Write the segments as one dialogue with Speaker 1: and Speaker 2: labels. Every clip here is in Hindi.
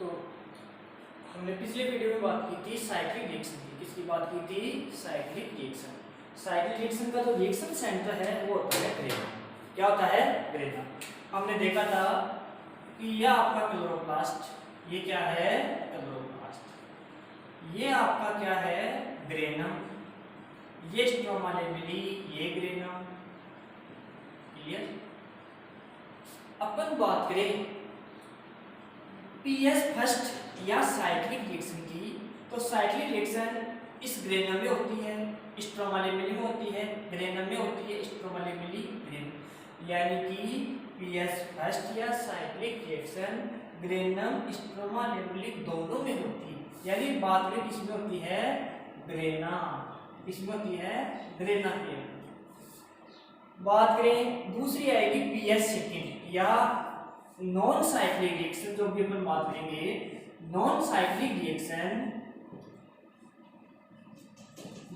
Speaker 1: तो हमने पिछले वीडियो में बात की थी साइक्लिक रिएक्शन की। किसकी बात की थी? Cyclic reaction. साइक्लिक रिएक्शन का जो रिएक्शन सेंटर है वो होता है ग्रेना। क्या होता है? ग्रेना। हमने देखा था कि यह आपका क्लोरोप्लास्ट, ये क्या है? क्लोरोप्लास्ट। ये आपका क्या है? ग्रेनम। ये स्ट्रोमा लेमेली, ये ग्रेनम। क्लियर? अपन बात करें पीएस फर्स्ट या साइक्लिक रिएक्शन की, तो साइक्लिक रिएक्शन इस ग्रेनम में होती है, स्ट्रोमा लेमेली में होती है, ग्रेनम में होती है, स्ट्रोमा लेमेली, ग्रेनम। यानी कि पीएस फर्स्ट या साइक्लिक रिएक्शन ग्रेनम, स्ट्रोमा लेमेली दोनों में होती है। यानी बात करें किसमें होती है? ग्रेना। किसमें होती है? ग्रेना की। बात करें दूसरी आएगी पीएस सेकंड या नॉन साइक्लिक रिएक्शन, जो भी अपन बात करेंगे non cyclic reaction.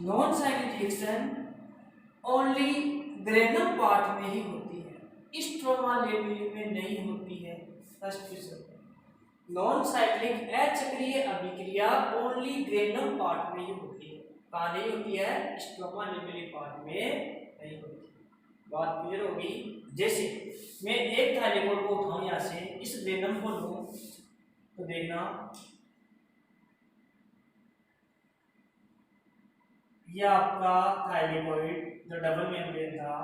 Speaker 1: Non cyclic reaction only granum part में ही होती है, स्ट्रोमा लेमेली में नहीं होती है। फर्स्ट क्वेश्चन, नॉन साइक्लिक अचक्रीय अभिक्रिया ओनली ग्रेनम पार्ट में ही होती है। कहाँ नहीं होती है? स्ट्रोमा लेमेली पार्ट में नहीं होती। बात क्लियर होगी? जैसे मैं एक थाइलेकोइड को उठाऊं यहां से, इस ग्रेनम को लूं, तो देखना ये आपका थाइलेकोइड जो डबल मेम्ब्रेन था,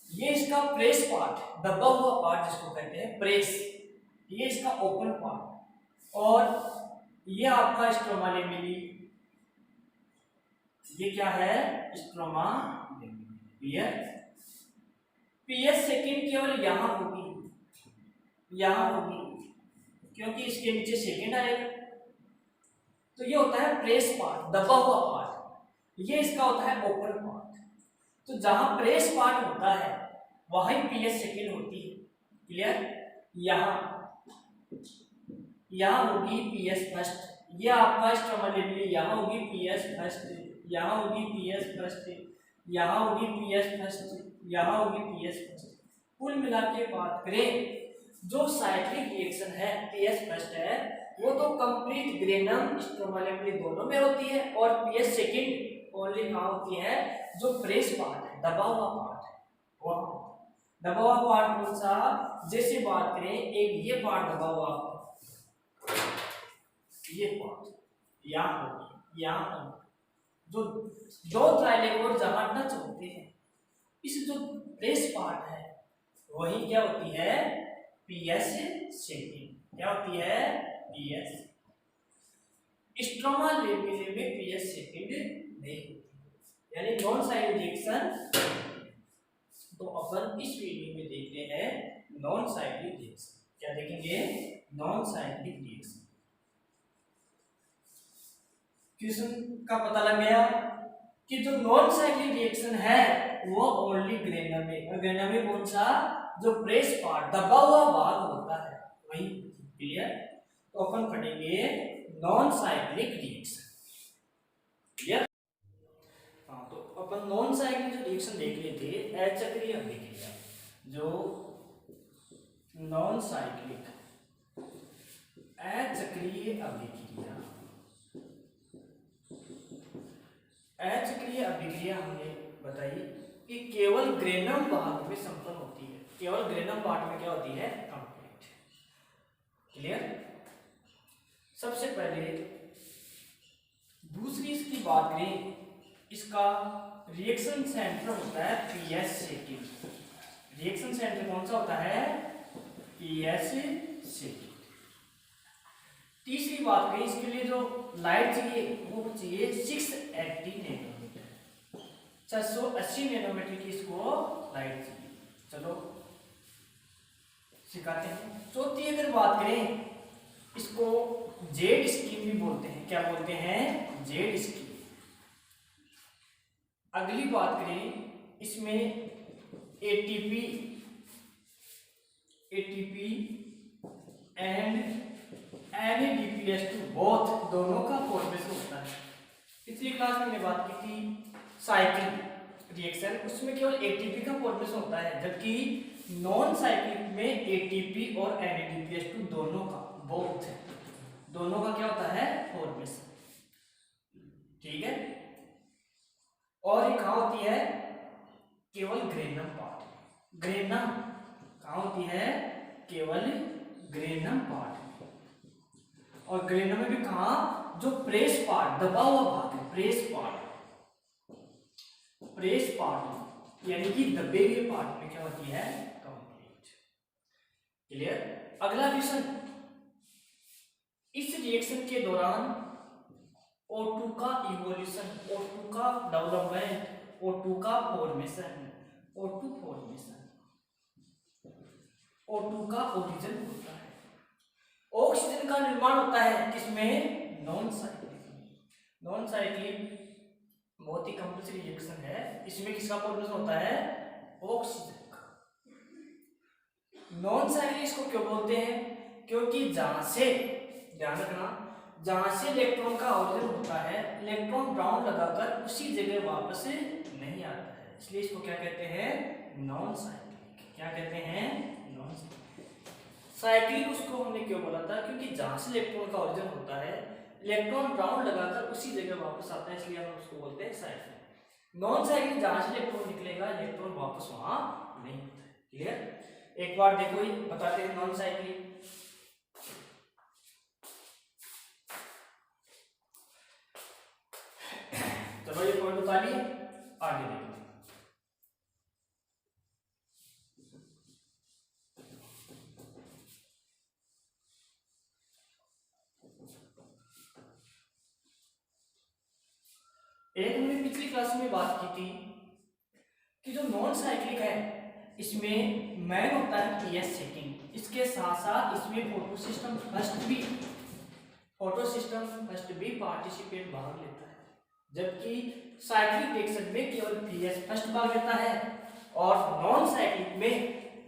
Speaker 1: ये इसका प्रेस पार्ट, दबा हुआ पार्ट जिसको कहते हैं प्रेस, ये इसका ओपन पार्ट, और ये आपका स्ट्रोमा लेमेली, ये क्या है? स्ट्रोमा लेमेली। पीएस सेकंड केवल यहां होगी, यहां होगी, क्योंकि इसके नीचे सेकंड आएगा। तो ये होता है प्रेस पार्ट, दबा हुआ पार्ट, ये इसका होता है ओपन पार्ट। तो जहां प्रेस पार्ट होता है वहीं पीएस सेकंड होती है। क्लियर? यहां होगी पीएस फर्स्ट, ये आपका स्ट्रोमा लेमेली, यहां होगी पीएस फर्स्ट, यहां होगी पीएस फर्स्ट, यहां होगी पीएस फर्स्ट, यहां होगी पीएस फर्स्ट। कुल मिला के बात करें जो साइक्लिक रिएक्शन है पीएस फर्स्ट है, वो तो कंप्लीट ग्रेनम, स्ट्रोमा लेमेली दोनों में होती है, और पीएस सेकंड ओनली कहां होती है? जो प्रेस पार्ट है, दबा हुआ पार्ट है, वो दबा हुआ पार्ट कौन सा? जैसे बात करें एक ये पार्ट दबा हुआ, ये पार्ट यहां जो दो थाइलेकोइड जहां टच होते हैं, इस जो प्रेस पार्ट है वही क्या होती है? PS second. क्या होती है? पीएस। स्ट्रोमा लेमेली में पीएस सेकंड नहीं होती, यानी नॉन साइक्लिक रिएक्शन। तो अपन इस वीडियो में देख रहे हैं नॉन साइक्लिक रिएक्शन। क्या देखेंगे? Non cyclic reaction. क्वेश्चन का पता लग गया कि जो नॉन साइक्लिक रिएक्शन है वो ओनली ग्रेनम में, और ग्रेनम में कौन सा? जो प्रेस पार्ट, दबा हुआ भाग होता है वही। क्लियर? तो अपन पढ़ेंगे नॉन साइक्लिक रिएक्शन। क्लियर? हाँ, तो अपन नॉन साइक्लिक जो रिएक्शन देख रहे थे अचक्रीय अभिक्रिया, जो नॉन साइक्लिक अचक्रीय अभिक्रिया, अचक्रीय अभिक्रिया हमने बताई कि केवल ग्रेनम भाग में संपन्न होती है, केवल ग्रेनम पार्ट में क्या होती है? कंप्लीट। क्लियर? सबसे पहले दूसरी इसकी बात करें, इसका रिएक्शन सेंटर होता है पीएस सेकंड। रिएक्शन सेंटर कौन सा होता है? PS second. तीसरी बात करें, इसके लिए जो लाइट चाहिए वो चाहिए 680 नैनोमीटर, 680 नैनोमीटर की इसको लाइट चाहिए। चलो सिखाते हैं। चौथी अगर बात करें, इसको जेड स्कीम भी बोलते हैं। क्या बोलते हैं? Z scheme. अगली बात करें, इसमें एटीपी एंड NADPH2 बोथ दोनों का फॉर्मेशन होता है। पिछली क्लास में हमने बात की थी साइक्लिक रिएक्शन, उसमें केवल एटीपी का फॉर्मेशन होता है, जबकि नॉन साइक्लिक में एटीपी और NADPH2 दोनों का बोथ है, दोनों का क्या होता है फॉर्मेशन, ठीक है। और ये कहाँ होती है केवल ग्रेनम पार्ट, ग्रेनम कहाँ होती है केवल ग्रेनम पार्ट, और ग्रेनम में भी कहाँ जो प्रेस पार्ट दबा हुआ भाग है, प्रेस पार्ट यानी कि दबे हुए पार्ट में क्या होती है कंप्लीट। क्लियर। अगला क्वेश्चन, इस रिएक्शन के दौरान O2 का इवोल्यूशन, O2 का डेवलपमेंट, O2 का फॉर्मेशन, O2 का ओरिजिन होता है। ऑक्सीजन का निर्माण होता है किसमें नॉन साइक्लिक बहुत ही कंपल्सरी रिएक्शन है, इसमें किसका फॉर्मेशन होता है ऑक्सीजन का। नॉन साइक्लिक इसको क्यों बोलते हैं, क्योंकि जहां से ध्यान रखना जहां से इलेक्ट्रॉन का ओरिजिन होता है इलेक्ट्रॉन राउंड लगाकर उसी जगह वापस नहीं आता है, इसलिए इसको क्या कहते हैं नॉन साइक्लिक। क्या कहते हैं नॉन साइक्लिक। उसको हमने क्यों बोला था, क्योंकि जहां से इलेक्ट्रॉन का ओरिजिन होता है इलेक्ट्रॉन राउंड लगाकर उसी जगह वापस आता है, इसलिए हम उसको बोलते हैं साइक्लिक। नॉन साइक्लिक जहां से इलेक्ट्रॉन निकलेगा इलेक्ट्रॉन वापस वहां नहीं होता है। क्लियर। एक बार देखो ये बताते हैं नॉन साइक्लिक। चलो ये पॉइंट बता लिए, आगे देखो। एक हमने पिछली क्लास में बात की थी कि जो नॉन साइक्लिक है इसमें मैन होता है पीएस सेकंड, इसके साथ साथ इसमें फोटो सिस्टम फर्स्ट भी पार्टिसिपेट भाग लेता है, जबकि साइक्लिक रिएक्शन में केवल पीएस फर्स्ट भाग लेता है और नॉन साइक्लिक में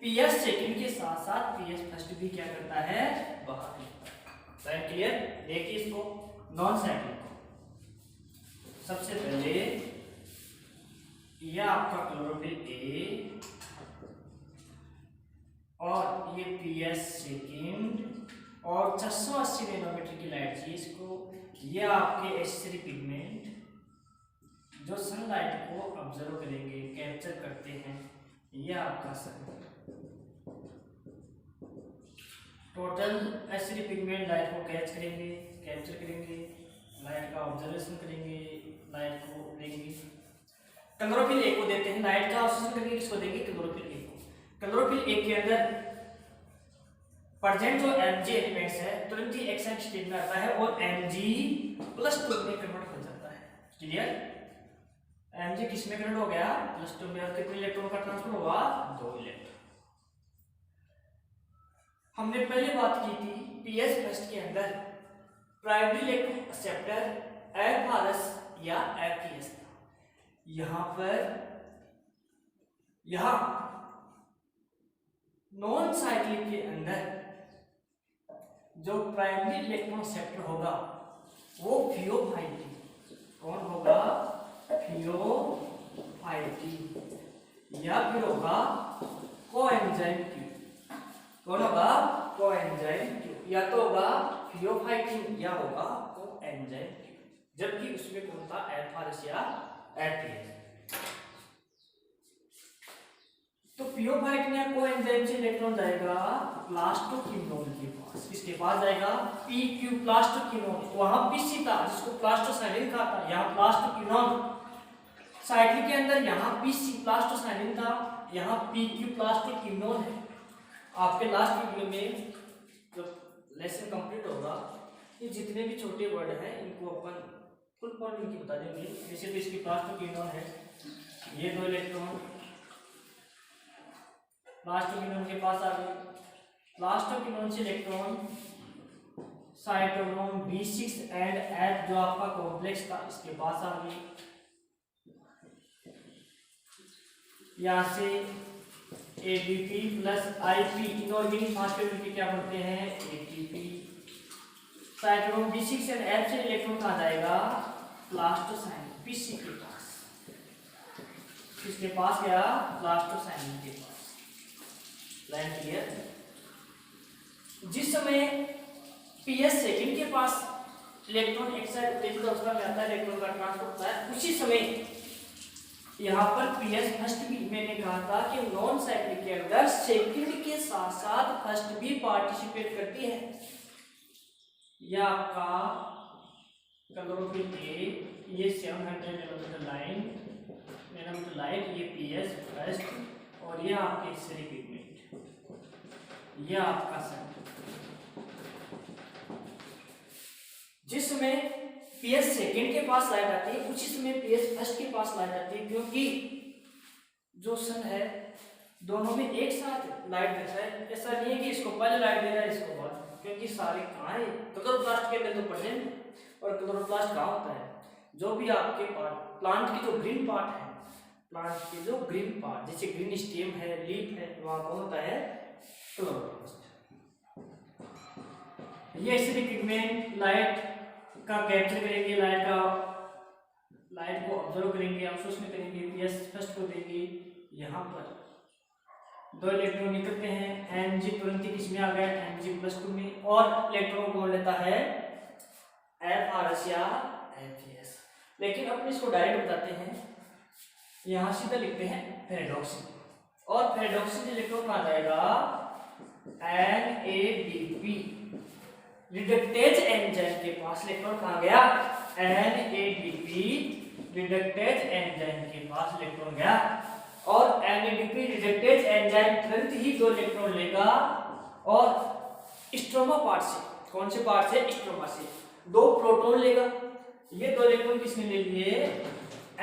Speaker 1: पीएस सेकंड के साथ साथ पीएस फर्स्ट भी क्या करता है भाग लेता है। क्लियर। देखिए इसको नॉन साइक्लिक, सबसे पहले यह आपका क्लोरोफिल ए और ये पीएस सेकंड और 680 नैनोमीटर की लाइट चाहिए इसको। ये आपके एसिड पिगमेंट जो सनलाइट को ऑब्जर्व करेंगे कैप्चर करते हैं, ये आपका सन टोटल एसिड पिगमेंट लाइट को कैप्चर करेंगे, लाइट का ऑब्जर्वेशन करेंगे, लाइट को लेंगे, क्लोरोफिल ए को देते हैं, लाइट का ऑब्जर्वेशन करेंगे, किसको देंगे क्लोरोफिल ए को। क्लोरोफिल ए के अंदर प्रेजेंट जो Mg एलिमेंट्स है तुरंत ही एक्साइट स्टेट में आता है और Mg+2 में कन्वर्ट हो जाता है। क्लियर। Mg किस में कन्वर्ट हो गया +2 में, और कितने इलेक्ट्रॉन का ट्रांसफर हुआ 2 इलेक्ट्रॉन। हमने पहले बात की थी पीएस फर्स्ट के अंदर प्राइमरी इलेक्ट्रॉन एक्सेप्टर एफआरएस या एफपीएस था। यहां नॉन साइक्लिक के अंदर जो प्राइमरी इलेक्ट्रॉन एक्सेप्टर होगा वो थियोफाइटी, कौन होगा थियोफाइटी, या फिर होगा कोएंजाइम क्यू, कौन होगा कोएंजाइम क्यू, या तो होगा थियोफाइटिन या होगा कोएंजाइम क्यू, जबकि उसमें कौन था एफआरएस या एफपीएस। तो थियोफाइटिन या कोएंजाइम से इलेक्ट्रॉन जाएगा प्लास्टोक्विनोन के पास, किसके पास जाएगा पीक्यू प्लास्टोक्विनोन, वहां पीसी था जिसको प्लास्टोसाइलिन कहा था, यहाँ प्लास्टोक्विनोन। साइक्लिक के अंदर यहाँ पीसी प्लास्टोसाइलिन था, यहाँ पीक्यू प्लास्टोक्विनोन है। आपके लास्ट वीडियो में जब लेसन कंप्लीट होगा ये जितने भी छोटे वर्ड हैं इनको अपन फुल फॉर्म इनकी बता देंगे। जैसे तो इसकी प्लास्टोक्विनोन है, ये 2 इलेक्ट्रॉन प्लास्टोक्विनोन के पास आ गए, प्लास्टोक्विनोन से electron cytochrome B6 and F जो आपका कॉम्प्लेक्स था इसके पास आ गई, यहाँ से ADP plus IP inorganic phosphate के क्या बनते हैं ATP। Cytochrome B6 and F से इलेक्ट्रॉन कहाँ जाएगा प्लास्टोसाइलिन PC के पास, किसके पास गया प्लास्टोसाइलिन के पास। Line clear. जिस समय PS सेकंड के पास इलेक्ट्रॉन एक साइड उत्तेजित अवस्था में आता है, इलेक्ट्रॉन का ट्रांसफर होता है, उसी समय यहाँ पर PS फर्स्ट भी मैंने कहा था कि नॉन साइक्लिक के अंदर सेकंड के साथ साथ फर्स्ट भी पार्टिसिपेट करती है। यह आपका क्लोरोफिल ए, ये 700 नैनोमीटर लाइट, ये PS फर्स्ट, और ये आपके एक्सरे पिगमेंट, यह आपका सन। जिस समय PS सेकंड के पास लाइट आती है, उसी समय PS फर्स्ट के पास लाइट आती है, क्योंकि जो सन है दोनों में एक साथ लाइट देता है। ऐसा नहीं है कि इसको पहले लाइट दे रहा है इसको बाद, क्योंकि सारे कहाँ है क्लोरोप्लास्ट के अंदर तो प्रेजेंट। और क्लोरोप्लास्ट कहाँ होता है, जो भी आपके प्लांट की जो ग्रीन पार्ट है, प्लांट के जो ग्रीन पार्ट जैसे ग्रीन स्टेम है, लीफ है, वहां कौन होता है, क्लोरोप्लास्ट। ये एसिडिक पिगमेंट लाइट का कैप्चर करेंगे, लाइट को ऑब्जर्व करेंगे, अवशोषण करेंगे, PS फर्स्ट को देंगे। यहाँ पर 2 इलेक्ट्रॉन निकलते हैं, Mg तुरंत ही किसमें आ गया, Mg+2 में, और इलेक्ट्रॉन कौन लेता है, Frs या Fes। लेकिन अपन इसको डायरेक्ट बताते हैं, यहाँ सीधा लिखते हैं फेरेडॉक्सिन, और फेरेडॉक्सिन इलेक्ट्रॉन कहाँ जाएगा, NADP रिडक्टेज एंजाइम के पास इलेक्ट्रॉन कहाँ गया, NADP रिडक्टेज एंजाइम के पास इलेक्ट्रॉन गया, और NADP रिडक्टेज एंजाइम तुरंत ही 2 इलेक्ट्रॉन लेगा, और स्ट्रोमा पार्ट से, कौन से पार्ट से, स्ट्रोमा से 2 प्रोटॉन लेगा। ये 2 इलेक्ट्रॉन किसने ले लिए,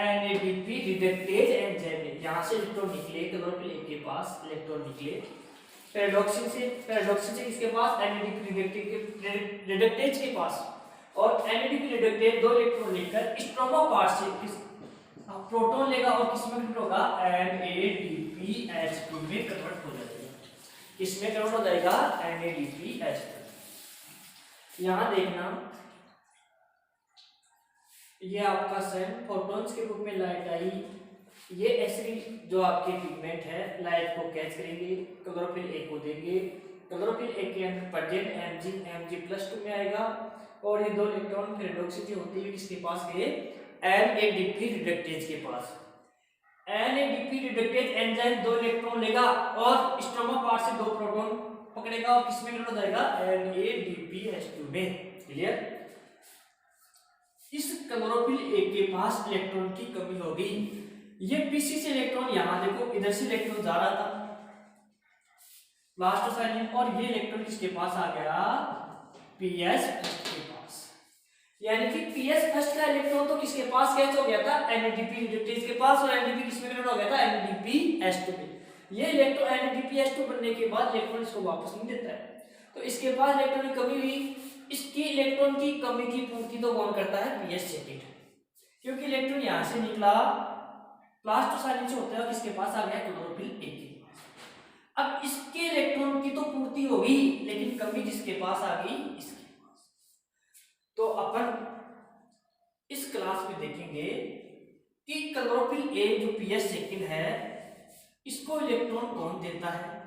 Speaker 1: NADP रिडक्टेज एंजाइम में, यहाँ से इलेक्ट्रॉन निकले, क्लोरोफिल ए के पास इलेक्ट्रॉन निकले पैराडॉक्सिन से किसके पास, NADP रिडक्टेज के पास, और NADP रिडक्टेज 2 इलेक्ट्रॉन लेकर स्ट्रोमा पार्ट से प्रोटॉन लेगा, और किसमें कन्वर्ट होगा, NADPH2 में कन्वर्ट हो जाएगा। किसमें कन्वर्ट हो जाएगा, NADPH2। यहां देखना, ये आपका सन फोटॉन्स के रूप में लाइट आई, ये एसिडिक जो आपके पिगमेंट है लाइट को कैच करेंगे, क्लोरोफिल ए को देंगे, क्लोरोफिल ए के अंदर प्रेजेंट Mg+2 में आएगा, और ये 2 इलेक्ट्रॉन फेरेडॉक्सिन जो होती है किसके पास गए, NADP रिडक्टेज के पास। NADP रिडक्टेज एंजाइम 2 इलेक्ट्रॉन लेगा, और स्ट्रोमा पार्ट से 2 प्रोटॉन पकड़ेगा, और किसमें कन्वर्ट हो जाएगा, NADPH2 में। क्लियर। इस क्लोरोफिल ए के पास इलेक्ट्रॉन की कमी होगी, ये PC से इलेक्ट्रॉन, यहां देखो इधर से इलेक्ट्रॉन जा रहा था प्लास्टोसाइलिन, और ये इलेक्ट्रॉन किसके पास आ गया, PS फर्स्ट के पास। यानी कि PS फर्स्ट का इलेक्ट्रॉन तो किसके पास कैच हो गया था, NADP रिडक्टेज के पास, और NADP किसमें कन्वर्ट हो गया था, NADPH2 में। ये इलेक्ट्रॉन NADPH2 बनने के बाद इलेक्ट्रॉन इसको वापस नहीं देता है, तो इसके पास इलेक्ट्रॉन की कमी हुई। इसकी इलेक्ट्रॉन की कमी की पूर्ति तो कौन करता है, PS सेकंड, क्योंकि इलेक्ट्रॉन यहां से निकला प्लास्टोसाइलिन से होता है, और किसके पास आ गया, क्लोरोफिल ए के पास। अब इसके इलेक्ट्रॉन की तो पूर्ति होगी, लेकिन कमी किसके पास आ गई, इसके पास। तो अपन इस क्लास में देखेंगे कि क्लोरोफिल ए जो PS सेकंड है, इसको इलेक्ट्रॉन कौन देता है,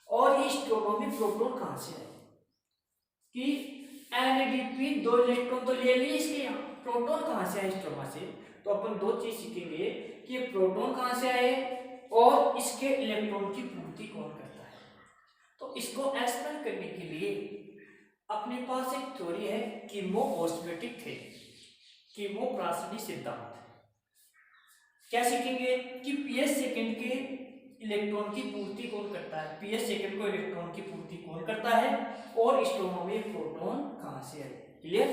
Speaker 1: और ये स्ट्रोमा में प्रोटॉन कहां से आए, कि NADP 2 इलेक्ट्रॉन तो ले लिए, इसके यहाँ प्रोटॉन कहां से आए, स्ट्रोमा से। तो अपन 2 चीज सीखेंगे कि ये प्रोटॉन कहां से आए, और इसके इलेक्ट्रॉन की पूर्ति कौन करता है। तो इसको एक्सप्लेन करने के लिए अपने पास एक थ्योरी है, कीमो-ऑस्मोटिक थ्योरी, कीमो-प्रासंगिक सिद्धांत। क्या सीखेंगे कि PS सेकंड के इलेक्ट्रॉन की पूर्ति कौन करता है, PS सेकंड को इलेक्ट्रॉन की पूर्ति कौन करता है, और स्ट्रोमा में प्रोटॉन कहां से आए। क्लियर।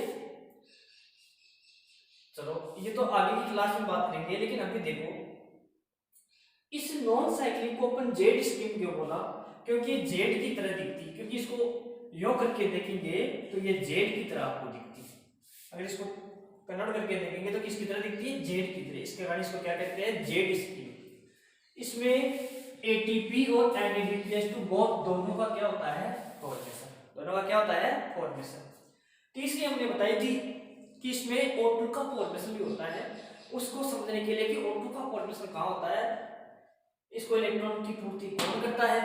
Speaker 1: चलो ये तो आगे की क्लास में बात करेंगे, लेकिन अभी देखो इस नॉन साइक्लिक को अपन जेड स्ट्रीम क्यों बोला, क्योंकि ये जेड की तरह दिखती है, क्योंकि इसको यो करके देखेंगे तो ये जेड की तरह आपको दिखती है। अगर इसको कन्वर्ट करके देखेंगे तो किसकी तरह दिखती है, जेड की तरह। इसके कारण इसको क्या कहते हैं, जेड स्ट्रीम। इसमें ATP और NADPH2 दोनों का क्या होता है, फॉर्मेशन। दोनों का क्या होता है, फॉर्मेशन। तीसरी हमने बताई थी कि इसमें O2 का फॉर्मेशन भी होता है। उसको समझने के लिए कि O2 का फॉर्मेशन कहाँ होता है, इसको इलेक्ट्रॉन की पूर्ति कौन करता है,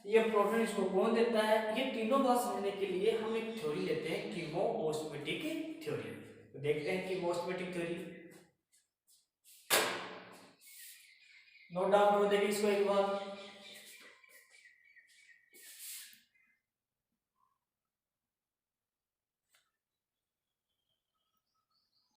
Speaker 1: ये प्रोटॉन इसको कौन देता है। ये तीनों बात समझने के लिए हम एक थ्योरी लेते हैं, कीमोओस्मोटिक थ्योरी। तो देखते हैं कीमोओस्मोटिक थ्योरी, नोट डाउन कर देंगे इसको एक बार।